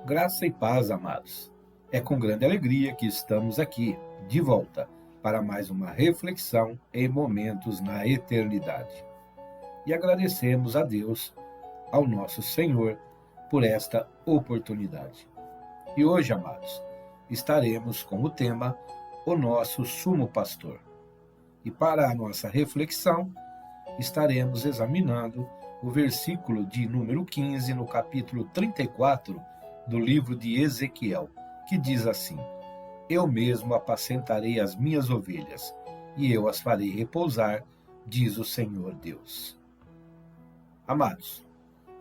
Graça e paz, amados. É com grande alegria que estamos aqui, de volta, para mais uma reflexão em momentos na eternidade. E agradecemos a Deus, ao nosso Senhor, por esta oportunidade. E hoje, amados, estaremos com o tema O Nosso Sumo Pastor. E para a nossa reflexão, estaremos examinando o versículo de número 15 no capítulo 34 do livro de Ezequiel, que diz assim: Eu mesmo apacentarei as minhas ovelhas, e eu as farei repousar, diz o Senhor Deus. Amados,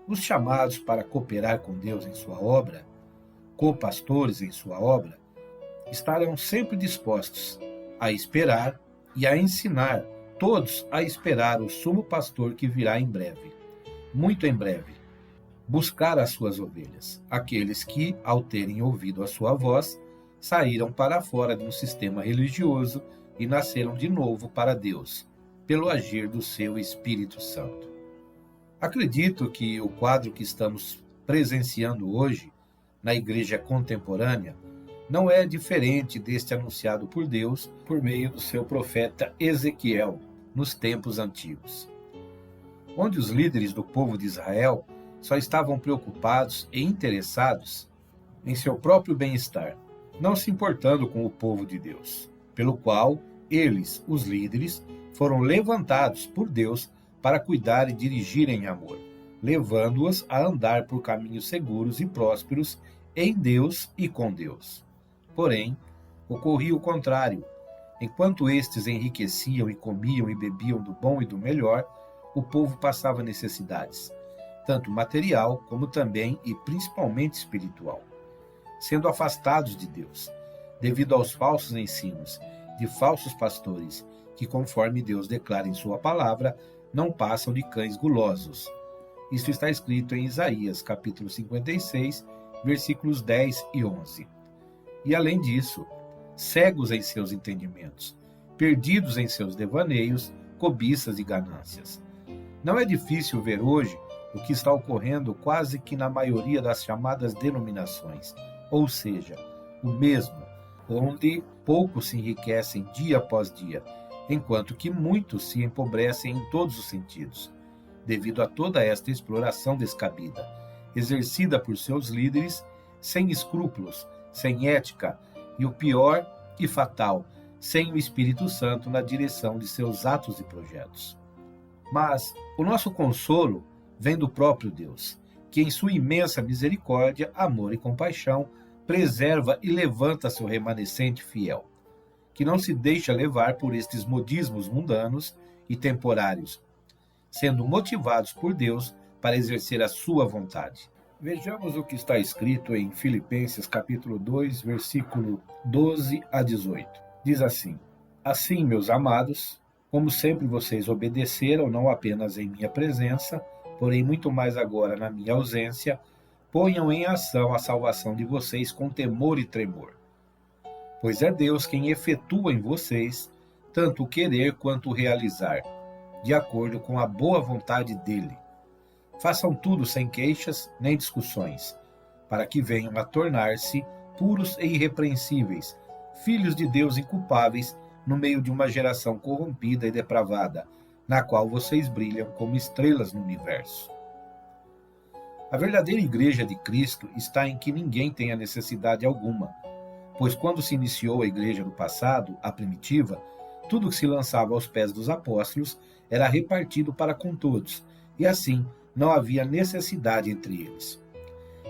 os chamados para cooperar com Deus em sua obra, co-pastores em sua obra, estarão sempre dispostos a esperar e a ensinar todos a esperar o sumo pastor que virá em breve, muito em breve, buscar as suas ovelhas, aqueles que, ao terem ouvido a sua voz, saíram para fora de um sistema religioso e nasceram de novo para Deus, pelo agir do seu Espírito Santo. Acredito que o quadro que estamos presenciando hoje, na igreja contemporânea, não é diferente deste anunciado por Deus por meio do seu profeta Ezequiel, nos tempos antigos, onde os líderes do povo de Israel só estavam preocupados e interessados em seu próprio bem-estar, não se importando com o povo de Deus, pelo qual eles, os líderes, foram levantados por Deus para cuidar e dirigir em amor, levando-os a andar por caminhos seguros e prósperos em Deus e com Deus. Porém, ocorria o contrário. Enquanto estes enriqueciam e comiam e bebiam do bom e do melhor, o povo passava necessidades, tanto material como também e principalmente espiritual, sendo afastados de Deus, devido aos falsos ensinos de falsos pastores, que, conforme Deus declara em sua palavra, não passam de cães gulosos. Isso está escrito em Isaías, capítulo 56, versículos 10 e 11. E além disso, cegos em seus entendimentos, perdidos em seus devaneios, cobiças e ganâncias. Não é difícil ver hoje o que está ocorrendo quase que na maioria das chamadas denominações, ou seja, o mesmo, onde poucos se enriquecem dia após dia, enquanto que muitos se empobrecem em todos os sentidos, devido a toda esta exploração descabida, exercida por seus líderes, sem escrúpulos, sem ética, e o pior e fatal, sem o Espírito Santo na direção de seus atos e projetos. Mas o nosso consolo vem do próprio Deus, que em sua imensa misericórdia, amor e compaixão, preserva e levanta seu remanescente fiel, que não se deixa levar por estes modismos mundanos e temporários, sendo motivados por Deus para exercer a sua vontade. Vejamos o que está escrito em Filipenses capítulo 2, versículo 12 a 18. Diz assim: Assim, meus amados, como sempre vocês obedeceram, não apenas em minha presença, porém muito mais agora na minha ausência, ponham em ação a salvação de vocês com temor e tremor. Pois é Deus quem efetua em vocês tanto o querer quanto o realizar, de acordo com a boa vontade dele. Façam tudo sem queixas nem discussões, para que venham a tornar-se puros e irrepreensíveis, filhos de Deus inculpáveis no meio de uma geração corrompida e depravada, na qual vocês brilham como estrelas no universo. A verdadeira igreja de Cristo está em que ninguém tenha necessidade alguma, pois quando se iniciou a igreja no passado, a primitiva, tudo que se lançava aos pés dos apóstolos era repartido para com todos, e assim não havia necessidade entre eles.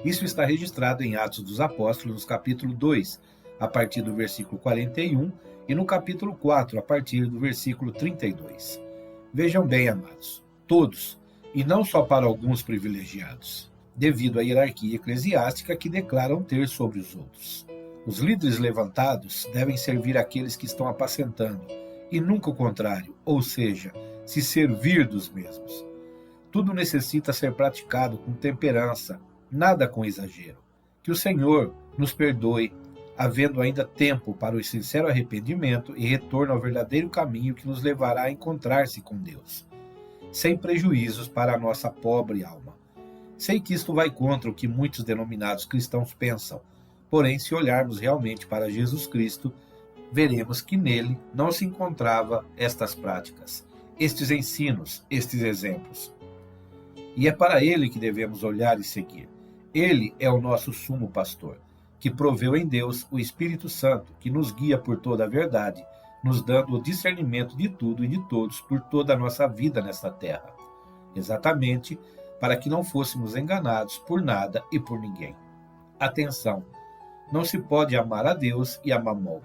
Isso está registrado em Atos dos Apóstolos, no capítulo 2, a partir do versículo 41, e no capítulo 4, a partir do versículo 32. Vejam bem, amados, todos, e não só para alguns privilegiados, devido à hierarquia eclesiástica que declaram ter sobre os outros. Os líderes levantados devem servir aqueles que estão apacentando, e nunca o contrário, ou seja, se servir dos mesmos. Tudo necessita ser praticado com temperança, nada com exagero. Que o Senhor nos perdoe, havendo ainda tempo para o sincero arrependimento e retorno ao verdadeiro caminho que nos levará a encontrar-se com Deus, sem prejuízos para a nossa pobre alma. Sei que isto vai contra o que muitos denominados cristãos pensam, porém, se olharmos realmente para Jesus Cristo, veremos que nele não se encontrava estas práticas, estes ensinos, estes exemplos. E é para ele que devemos olhar e seguir. Ele é o nosso sumo pastor, que proveu em Deus o Espírito Santo, que nos guia por toda a verdade, nos dando o discernimento de tudo e de todos por toda a nossa vida nesta terra. Exatamente para que não fôssemos enganados por nada e por ninguém. Atenção! Não se pode amar a Deus e a Mamon.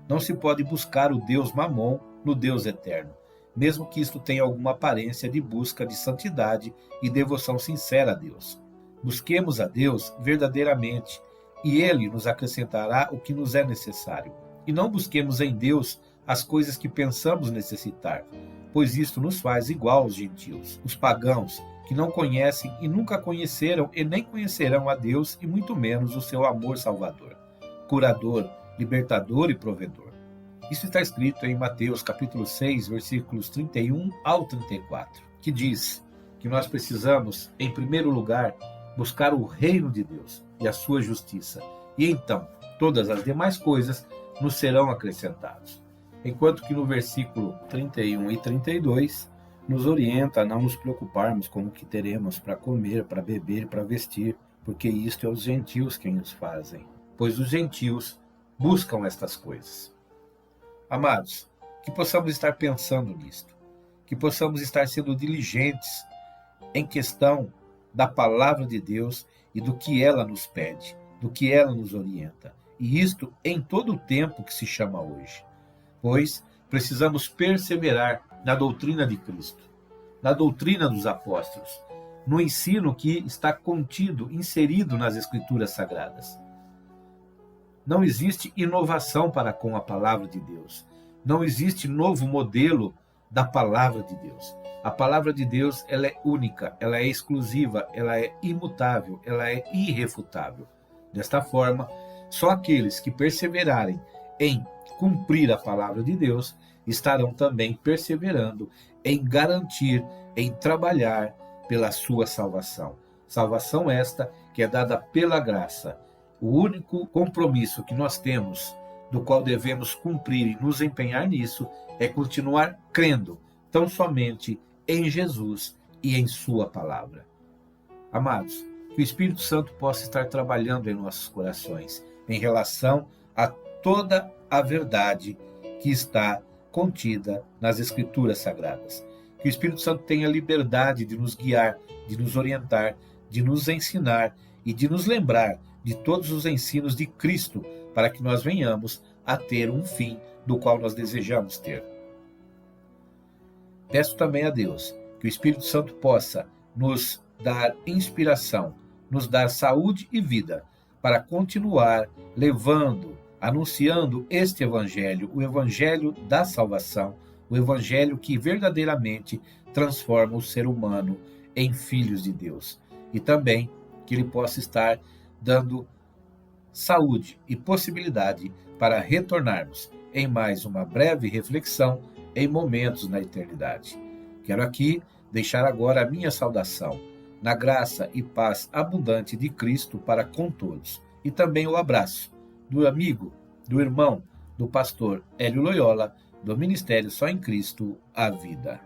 Não se pode buscar o Deus Mamon no Deus eterno, mesmo que isto tenha alguma aparência de busca de santidade e devoção sincera a Deus. Busquemos a Deus verdadeiramente, e Ele nos acrescentará o que nos é necessário. E não busquemos em Deus as coisas que pensamos necessitar, pois isto nos faz igual aos gentios, os pagãos, que não conhecem e nunca conheceram e nem conhecerão a Deus e muito menos o seu amor salvador, curador, libertador e provedor. Isso está escrito em Mateus capítulo 6, versículos 31 ao 34, que diz que nós precisamos, em primeiro lugar, buscar o reino de Deus e a sua justiça, e então todas as demais coisas nos serão acrescentadas. Enquanto que no versículo 31 e 32 nos orienta a não nos preocuparmos com o que teremos para comer, para beber e para vestir, porque isto é os gentios quem os fazem, pois os gentios buscam estas coisas. Amados, que possamos estar pensando nisto, que possamos estar sendo diligentes em questão da palavra de Deus e do que ela nos pede, do que ela nos orienta, e isto em todo o tempo que se chama hoje, pois precisamos perseverar na doutrina de Cristo, na doutrina dos apóstolos, no ensino que está contido, inserido nas Escrituras Sagradas. Não existe inovação para com a palavra de Deus. Não existe novo modelo da palavra de Deus. A palavra de Deus, ela é única, ela é exclusiva, ela é imutável, ela é irrefutável. Desta forma, só aqueles que perseverarem em cumprir a palavra de Deus estarão também perseverando em garantir, em trabalhar pela sua salvação. Salvação esta que é dada pela graça. O único compromisso que nós temos, do qual devemos cumprir e nos empenhar nisso, é continuar crendo tão somente em Jesus e em sua palavra. Amados, que o Espírito Santo possa estar trabalhando em nossos corações em relação a toda a verdade que está contida nas Escrituras Sagradas. Que o Espírito Santo tenha liberdade de nos guiar, de nos orientar, de nos ensinar e de nos lembrar de todos os ensinos de Cristo, para que nós venhamos a ter um fim do qual nós desejamos ter. Peço também a Deus que o Espírito Santo possa nos dar inspiração, nos dar saúde e vida, para continuar levando, anunciando este Evangelho, o Evangelho da salvação, o Evangelho que verdadeiramente transforma o ser humano em filhos de Deus. E também que ele possa estar dando saúde e possibilidade para retornarmos em mais uma breve reflexão em momentos na eternidade. Quero aqui deixar agora a minha saudação, na graça e paz abundante de Cristo para com todos, e também o abraço do amigo, do irmão, do pastor Hélio Loyola, do Ministério Só em Cristo, a Vida.